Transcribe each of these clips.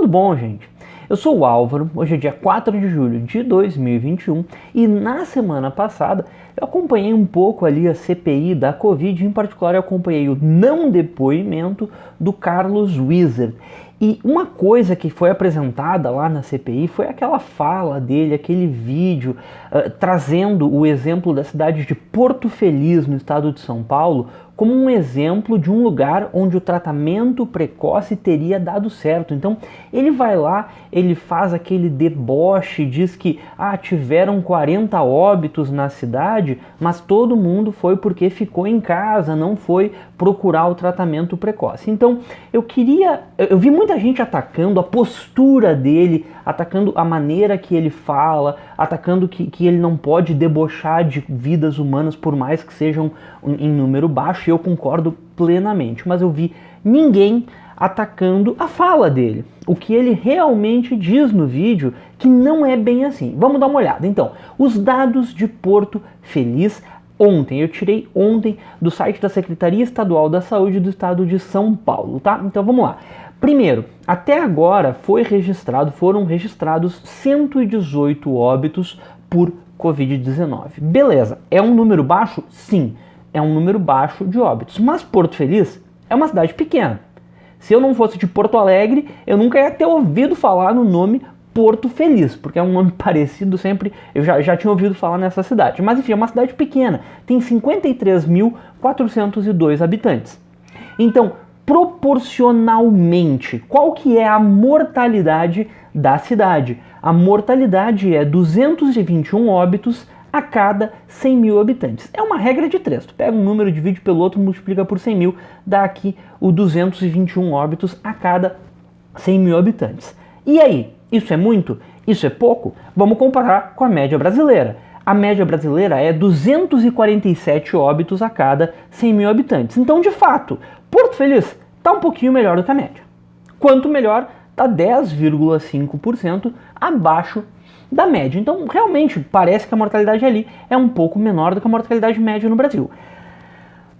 Tudo bom, gente? Eu sou o Álvaro, hoje é dia 4 de julho de 2021 e na semana passada eu acompanhei um pouco ali a CPI da Covid, em particular eu acompanhei o não depoimento do Carlos Wizard. E uma coisa que foi apresentada lá na CPI foi aquela fala dele, aquele vídeo trazendo o exemplo da cidade de Porto Feliz, no estado de São Paulo, como um exemplo de um lugar onde o tratamento precoce teria dado certo. Então ele vai lá, ele faz aquele deboche, diz que tiveram 40 óbitos na cidade, mas todo mundo foi porque ficou em casa, não foi procurar o tratamento precoce. Então eu vi muita gente atacando a postura dele, atacando a maneira que ele fala, atacando que ele não pode debochar de vidas humanas por mais que sejam em número baixo, e eu concordo plenamente, mas eu vi ninguém atacando a fala dele, o que ele realmente diz no vídeo, que não é bem assim. Vamos dar uma olhada. Então, os dados de Porto Feliz ontem, eu tirei ontem do site da Secretaria Estadual da Saúde do Estado de São Paulo, tá? Então vamos lá. Primeiro, até agora foram registrados 118 óbitos por Covid-19. Beleza, é um número baixo? Sim, é um número baixo de óbitos, mas Porto Feliz é uma cidade pequena. Se eu não fosse de Porto Alegre, eu nunca ia ter ouvido falar no nome Porto Feliz, porque é um nome parecido sempre, eu já tinha ouvido falar nessa cidade. Mas enfim, é uma cidade pequena, tem 53.402 habitantes. Então, proporcionalmente, qual que é a mortalidade da cidade? A mortalidade é 221 óbitos a cada 100 mil habitantes. É uma regra de 3. Tu pega um número, divide pelo outro, multiplica por 100 mil, dá aqui o 221 óbitos a cada 100 mil habitantes. E aí, isso é muito? Isso é pouco? Vamos comparar com a média brasileira. A média brasileira é 247 óbitos a cada 100 mil habitantes. Então, de fato, Porto Feliz está um pouquinho melhor do que a média. Quanto melhor, está 10,5% abaixo da média. Então, realmente, parece que a mortalidade ali é um pouco menor do que a mortalidade média no Brasil.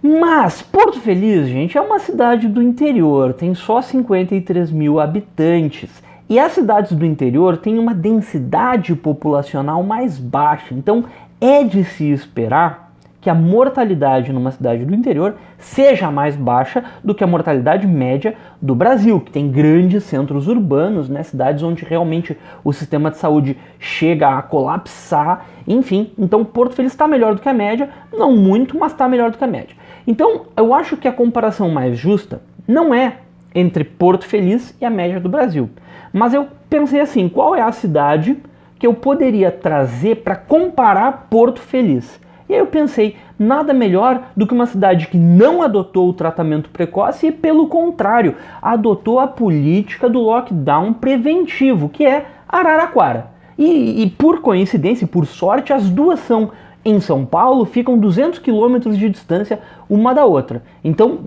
Mas Porto Feliz, gente, é uma cidade do interior, tem só 53 mil habitantes. E as cidades do interior têm uma densidade populacional mais baixa. Então, é de se esperar que a mortalidade numa cidade do interior seja mais baixa do que a mortalidade média do Brasil, que tem grandes centros urbanos, né, cidades onde realmente o sistema de saúde chega a colapsar, enfim. Então Porto Feliz está melhor do que a média, não muito, mas está melhor do que a média. Então eu acho que a comparação mais justa não é entre Porto Feliz e a média do Brasil, mas eu pensei assim, qual é a cidade que eu poderia trazer para comparar Porto Feliz? E aí eu pensei, nada melhor do que uma cidade que não adotou o tratamento precoce e, pelo contrário, adotou a política do lockdown preventivo, que é Araraquara. E por coincidência e por sorte, as duas são em São Paulo, ficam 200 quilômetros de distância uma da outra. Então,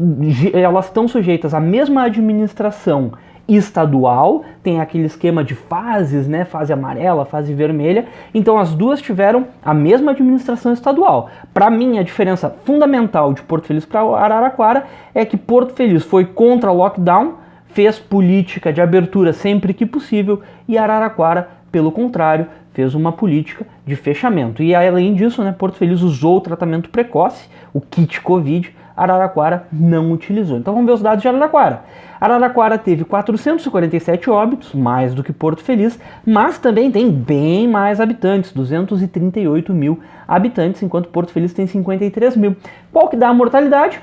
elas estão sujeitas à mesma administração estadual, tem aquele esquema de fases, né, fase amarela, fase vermelha, então as duas tiveram a mesma administração estadual. Para mim, a diferença fundamental de Porto Feliz para Araraquara é que Porto Feliz foi contra o lockdown, fez política de abertura sempre que possível, e Araraquara, pelo contrário, fez uma política de fechamento. E além disso, né, Porto Feliz usou o tratamento precoce, o kit Covid, Araraquara não utilizou. Então vamos ver os dados de Araraquara. Araraquara teve 447 óbitos, mais do que Porto Feliz, mas também tem bem mais habitantes, 238 mil habitantes, enquanto Porto Feliz tem 53 mil. Qual que dá a mortalidade?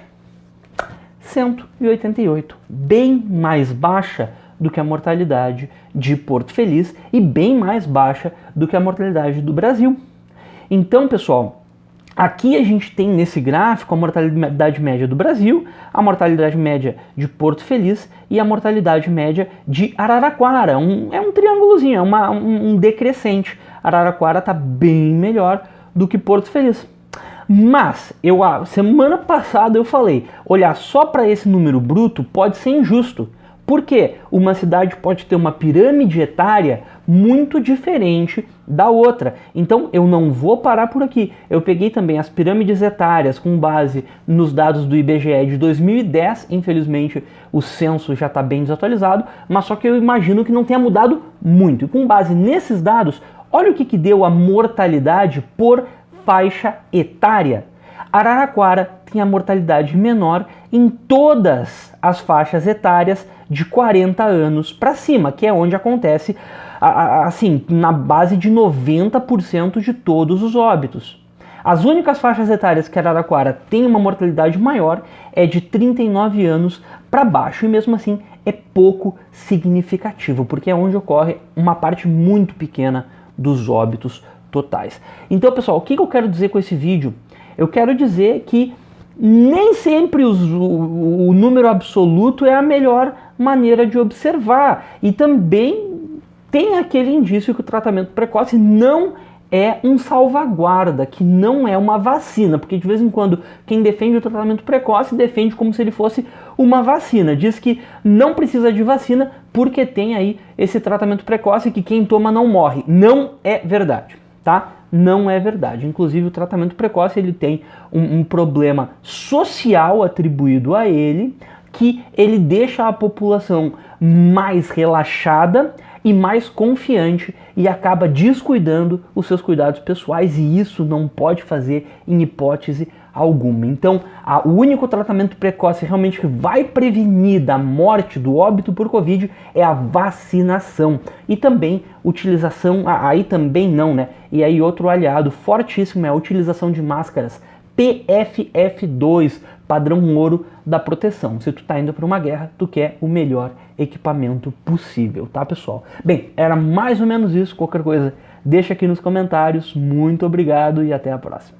188, bem mais baixa do que a mortalidade de Porto Feliz e bem mais baixa do que a mortalidade do Brasil. Então, pessoal, aqui a gente tem nesse gráfico a mortalidade média do Brasil, a mortalidade média de Porto Feliz e a mortalidade média de Araraquara. É um triângulozinho, é um decrescente. Araraquara está bem melhor do que Porto Feliz. Mas, semana passada eu falei, olhar só para esse número bruto pode ser injusto. Por quê? Uma cidade pode ter uma pirâmide etária muito diferente da outra. Então eu não vou parar por aqui. Eu peguei também as pirâmides etárias com base nos dados do IBGE de 2010. Infelizmente o censo já está bem desatualizado, mas só que eu imagino que não tenha mudado muito. E com base nesses dados, olha o que deu a mortalidade por faixa etária. Araraquara tem a mortalidade menor em todas as faixas etárias de 40 anos para cima, que é onde acontece, assim, na base de 90% de todos os óbitos. As únicas faixas etárias que Araraquara tem uma mortalidade maior é de 39 anos para baixo, e mesmo assim é pouco significativo, porque é onde ocorre uma parte muito pequena dos óbitos totais. Então, pessoal, o que eu quero dizer com esse vídeo? Eu quero dizer que nem sempre o número absoluto é a melhor maneira de observar. E também tem aquele indício que o tratamento precoce não é um salvaguarda, que não é uma vacina, porque de vez em quando quem defende o tratamento precoce defende como se ele fosse uma vacina. Diz que não precisa de vacina porque tem aí esse tratamento precoce que quem toma não morre. Não é verdade, tá? Não é verdade. Inclusive o tratamento precoce ele tem um problema social atribuído a ele, que ele deixa a população mais relaxada e mais confiante e acaba descuidando os seus cuidados pessoais, e isso não pode fazer em hipótese alguma. Então, o único tratamento precoce realmente que vai prevenir da morte, do óbito por Covid, é a vacinação. E também utilização, aí também não, né? E aí outro aliado fortíssimo é a utilização de máscaras PFF2, padrão ouro da proteção. Se tu tá indo para uma guerra, tu quer o melhor equipamento possível, tá, pessoal? Bem, era mais ou menos isso. Qualquer coisa, deixa aqui nos comentários. Muito obrigado e até a próxima.